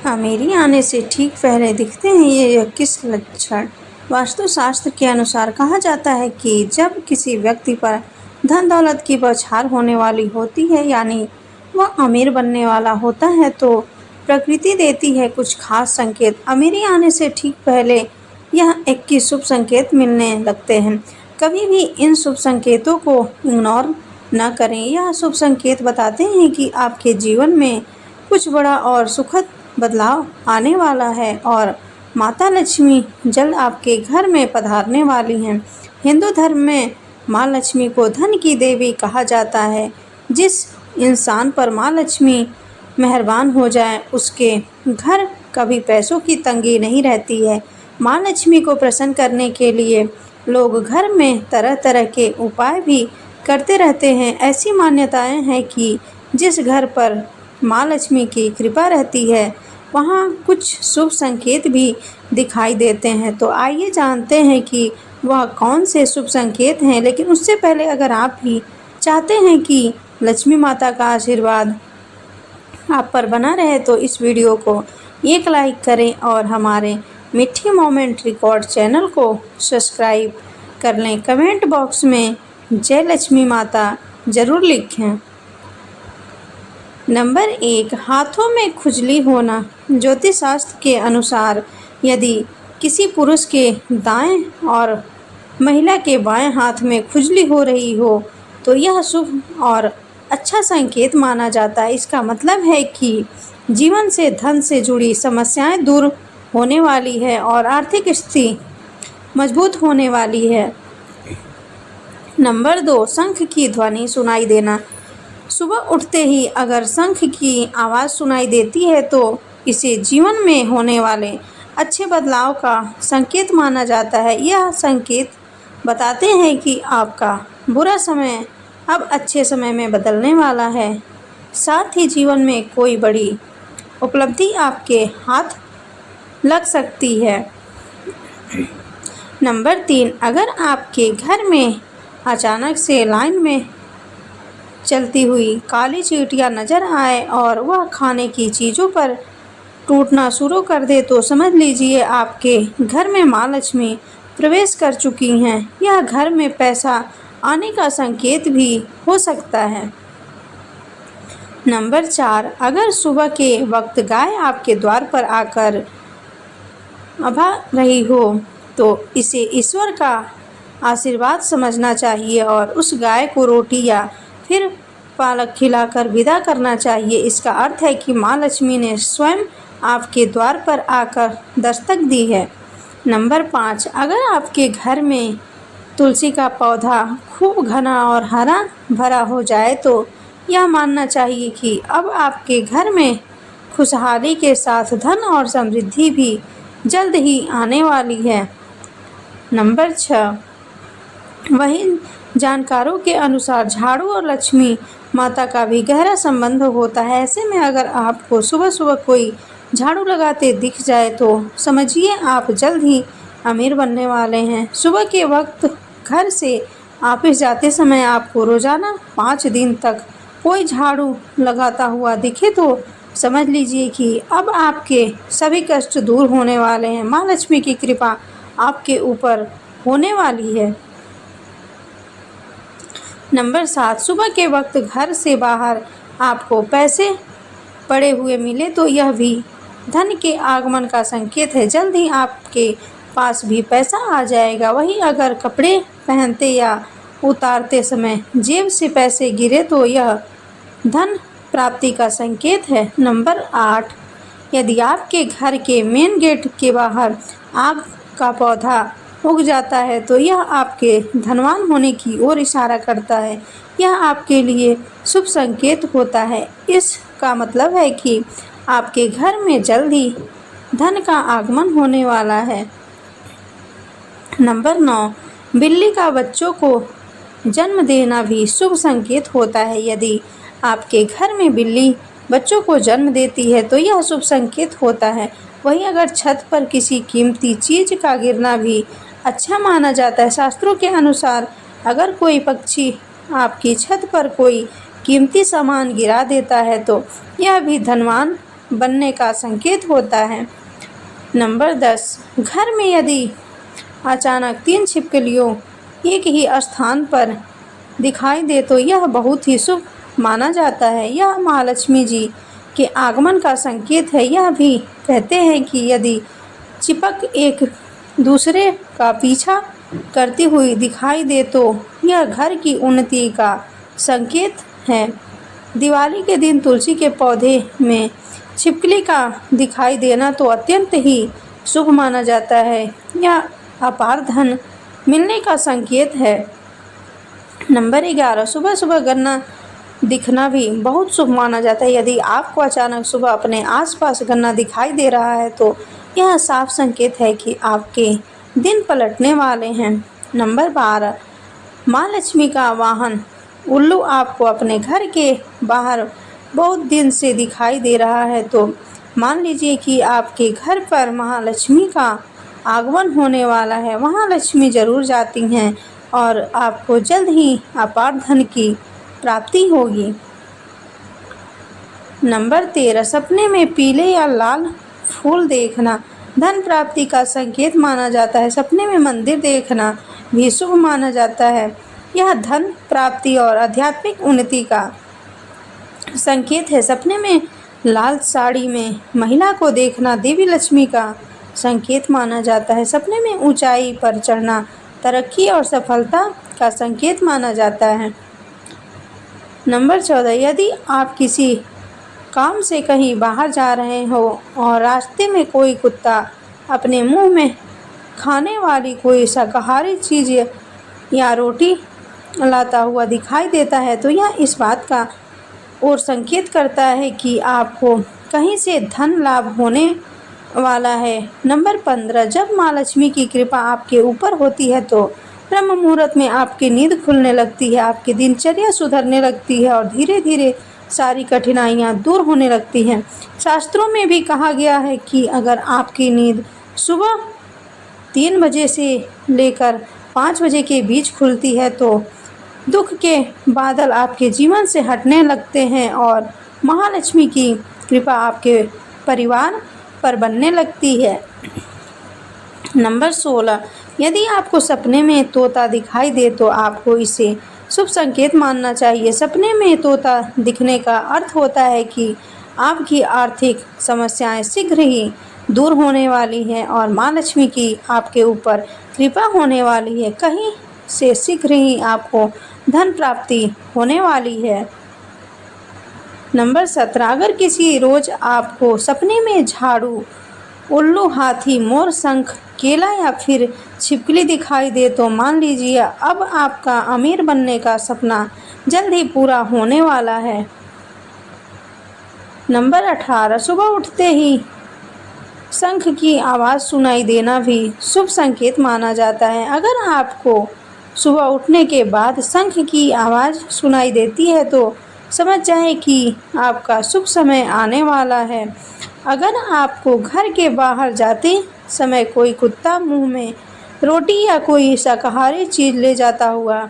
Amery आने से ठीक पहले दिखते हैं ये 21 लक्षण। वास्तुशास्त्र के अनुसार कहा जाता है कि जब किसी व्यक्ति पर धन दौलत की बौछार होने वाली होती है, यानी वह अमीर बनने वाला होता है, तो प्रकृति देती है कुछ खास संकेत। अमेरी आने से ठीक पहले यह 21 शुभ संकेत मिलने लगते हैं। कभी भी इन शुभ संकेतों को इग्नोर न करें। यह शुभ संकेत बताते हैं कि आपके जीवन में कुछ बड़ा और सुखद बदलाव आने वाला है और माता लक्ष्मी जल्द आपके घर में पधारने वाली हैं। हिंदू धर्म में माँ लक्ष्मी को धन की देवी कहा जाता है। जिस इंसान पर माँ लक्ष्मी मेहरबान हो जाए, उसके घर कभी पैसों की तंगी नहीं रहती है। माँ लक्ष्मी को प्रसन्न करने के लिए लोग घर में तरह तरह के उपाय भी करते रहते हैं। ऐसी मान्यताएं हैं कि जिस घर पर माँ लक्ष्मी की कृपा रहती है, वहाँ कुछ शुभ संकेत भी दिखाई देते हैं। तो आइए जानते हैं कि वह कौन से शुभ संकेत हैं। लेकिन उससे पहले अगर आप भी चाहते हैं कि लक्ष्मी माता का आशीर्वाद आप पर बना रहे, तो इस वीडियो को एक लाइक करें और हमारे मीठी मोमेंट रिकॉर्ड चैनल को सब्सक्राइब कर लें। कमेंट बॉक्स में जय लक्ष्मी माता ज़रूर लिखें। नंबर 1, हाथों में खुजली होना। ज्योतिष शास्त्र के अनुसार यदि किसी पुरुष के दाएं और महिला के बाएं हाथ में खुजली हो रही हो, तो यह शुभ और अच्छा संकेत माना जाता है। इसका मतलब है कि जीवन से धन से जुड़ी समस्याएं दूर होने वाली है और आर्थिक स्थिति मजबूत होने वाली है। नंबर 2, शंख की ध्वनि सुनाई देना। सुबह उठते ही अगर शंख की आवाज़ सुनाई देती है, तो इसे जीवन में होने वाले अच्छे बदलाव का संकेत माना जाता है। यह संकेत बताते हैं कि आपका बुरा समय अब अच्छे समय में बदलने वाला है। साथ ही जीवन में कोई बड़ी उपलब्धि आपके हाथ लग सकती है। नंबर 3, अगर आपके घर में अचानक से लाइन में चलती हुई काली चींटियां नजर आए और वह खाने की चीज़ों पर टूटना शुरू कर दे, तो समझ लीजिए आपके घर में माँ लक्ष्मी प्रवेश कर चुकी हैं। यह घर में पैसा आने का संकेत भी हो सकता है। नंबर 4, अगर सुबह के वक्त गाय आपके द्वार पर आकर अभा रही हो, तो इसे ईश्वर का आशीर्वाद समझना चाहिए और उस गाय को रोटी या फिर पालक खिलाकर विदा करना चाहिए। इसका अर्थ है कि माँ लक्ष्मी ने स्वयं आपके द्वार पर आकर दस्तक दी है। नंबर 5, अगर आपके घर में तुलसी का पौधा खूब घना और हरा भरा हो जाए, तो यह मानना चाहिए कि अब आपके घर में खुशहाली के साथ धन और समृद्धि भी जल्द ही आने वाली है। नंबर 6, वहीं जानकारों के अनुसार झाड़ू और लक्ष्मी माता का भी गहरा संबंध होता है। ऐसे में अगर आपको सुबह सुबह कोई झाड़ू लगाते दिख जाए, तो समझिए आप जल्द ही अमीर बनने वाले हैं। सुबह के वक्त घर से ऑफिस जाते समय आपको रोजाना 5 दिन तक कोई झाड़ू लगाता हुआ दिखे, तो समझ लीजिए कि अब आपके सभी कष्ट दूर होने वाले हैं। माँ लक्ष्मी की कृपा आपके ऊपर होने वाली है। नंबर 7, सुबह के वक्त घर से बाहर आपको पैसे पड़े हुए मिले, तो यह भी धन के आगमन का संकेत है। जल्द ही आपके पास भी पैसा आ जाएगा। वहीं अगर कपड़े पहनते या उतारते समय जेब से पैसे गिरे, तो यह धन प्राप्ति का संकेत है। नंबर 8, यदि आपके घर के मेन गेट के बाहर आग का पौधा उग जाता है, तो यह आपके धनवान होने की ओर इशारा करता है। यह आपके लिए शुभ संकेत होता है। इसका मतलब है कि आपके घर में जल्द ही धन का आगमन होने वाला है। नंबर 9, बिल्ली का बच्चों को जन्म देना भी शुभ संकेत होता है। यदि आपके घर में बिल्ली बच्चों को जन्म देती है, तो यह शुभ संकेत होता है। वहीं अगर छत पर किसी कीमती चीज़ का गिरना भी अच्छा माना जाता है। शास्त्रों के अनुसार अगर कोई पक्षी आपकी छत पर कोई कीमती सामान गिरा देता है, तो यह भी धनवान बनने का संकेत होता है। नंबर 10, घर में यदि अचानक 3 छिपकलियों एक ही स्थान पर दिखाई दे तो यह बहुत ही शुभ माना जाता है। यह महालक्ष्मी जी के आगमन का संकेत है। यह भी कहते हैं कि यदि चिपक एक दूसरे का पीछा करती हुई दिखाई दे तो यह घर की उन्नति का संकेत है। दिवाली के दिन तुलसी के पौधे में छिपकली का दिखाई देना तो अत्यंत ही शुभ माना जाता है। यह अपार धन मिलने का संकेत है। नंबर 11, सुबह सुबह गन्ना दिखना भी बहुत शुभ माना जाता है। यदि आपको अचानक सुबह अपने आसपास गन्ना दिखाई दे रहा है तो यह साफ संकेत है कि आपके दिन पलटने वाले हैं। नंबर 12, माँ लक्ष्मी का वाहन उल्लू आपको अपने घर के बाहर बहुत दिन से दिखाई दे रहा है तो मान लीजिए कि आपके घर पर महालक्ष्मी का आगमन होने वाला है। वहाँ लक्ष्मी जरूर जाती हैं और आपको जल्द ही अपार धन की प्राप्ति होगी। नंबर 13, सपने में पीले या लाल फूल देखना धन प्राप्ति का संकेत माना जाता है। सपने में मंदिर देखना भी शुभ माना जाता है। यह धन प्राप्ति और आध्यात्मिक उन्नति का संकेत है। सपने में लाल साड़ी में महिला को देखना देवी लक्ष्मी का संकेत माना जाता है। सपने में ऊंचाई पर चढ़ना तरक्की और सफलता का संकेत माना जाता है। नंबर 14, यदि आप किसी काम से कहीं बाहर जा रहे हो और रास्ते में कोई कुत्ता अपने मुंह में खाने वाली कोई शाकाहारी चीज़ या रोटी लाता हुआ दिखाई देता है तो यह इस बात का और संकेत करता है कि आपको कहीं से धन लाभ होने वाला है। नंबर 15, जब माँ लक्ष्मी की कृपा आपके ऊपर होती है तो ब्रह्म मुहूर्त में आपकी नींद खुलने लगती है, आपकी दिनचर्या सुधरने लगती है और धीरे धीरे सारी कठिनाइयाँ दूर होने लगती हैं। शास्त्रों में भी कहा गया है कि अगर आपकी नींद सुबह 3 बजे से लेकर 5 बजे के बीच खुलती है तो दुख के बादल आपके जीवन से हटने लगते हैं और महालक्ष्मी की कृपा आपके परिवार पर बनने लगती है। नंबर 16, यदि आपको सपने में तोता दिखाई दे तो आपको इसे शुभ संकेत मानना चाहिए। सपने में तोता दिखने का अर्थ होता है कि आपकी आर्थिक समस्याएं शीघ्र ही दूर होने वाली हैं और माँ लक्ष्मी की आपके ऊपर कृपा होने वाली है। कहीं से शीघ्र ही आपको धन प्राप्ति होने वाली है। नंबर 17, अगर किसी रोज आपको सपने में झाड़ू, उल्लू, हाथी, मोर, शंख, केला या फिर छिपकली दिखाई दे तो मान लीजिए अब आपका अमीर बनने का सपना जल्द ही पूरा होने वाला है। नंबर 18, सुबह उठते ही शंख की आवाज़ सुनाई देना भी शुभ संकेत माना जाता है। अगर आपको सुबह उठने के बाद शंख की आवाज़ सुनाई देती है तो समझ जाएं कि आपका शुभ समय आने वाला है। अगर आपको घर के बाहर जाते समय कोई कुत्ता मुंह में रोटी या कोई शाकाहारी चीज़ ले जाता हुआ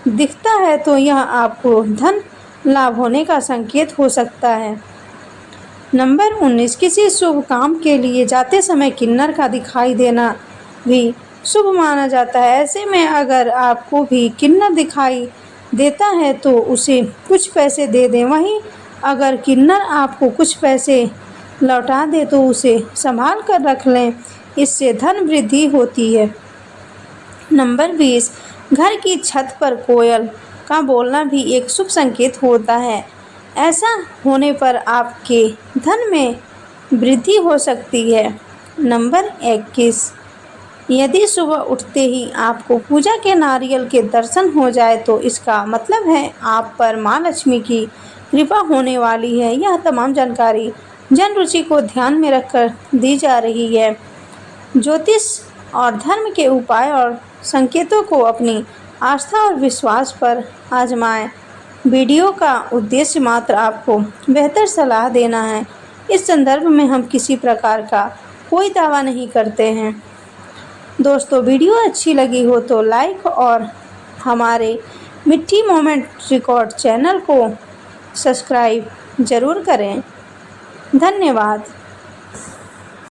दिखता है तो यह आपको धन लाभ होने का संकेत हो सकता है। नंबर 19, किसी शुभ काम के लिए जाते समय किन्नर का दिखाई देना भी शुभ माना जाता है। ऐसे में अगर आपको भी किन्नर दिखाई देता है तो उसे कुछ पैसे दे दें। वहीं अगर किन्नर आपको कुछ पैसे लौटा दे तो उसे संभाल कर रख लें, इससे धन वृद्धि होती है। नंबर 20, घर की छत पर कोयल का बोलना भी एक शुभ संकेत होता है। ऐसा होने पर आपके धन में वृद्धि हो सकती है। नंबर 21, यदि सुबह उठते ही आपको पूजा के नारियल के दर्शन हो जाए तो इसका मतलब है आप पर माँ लक्ष्मी की कृपा होने वाली है। यह तमाम जानकारी जन रुचि को ध्यान में रखकर दी जा रही है। ज्योतिष और धर्म के उपाय और संकेतों को अपनी आस्था और विश्वास पर आजमाएं। वीडियो का उद्देश्य मात्र आपको बेहतर सलाह देना है। इस संदर्भ में हम किसी प्रकार का कोई दावा नहीं करते हैं। दोस्तों, वीडियो अच्छी लगी हो तो लाइक और हमारे मिट्टी मोमेंट रिकॉर्ड चैनल को सब्सक्राइब ज़रूर करें। धन्यवाद।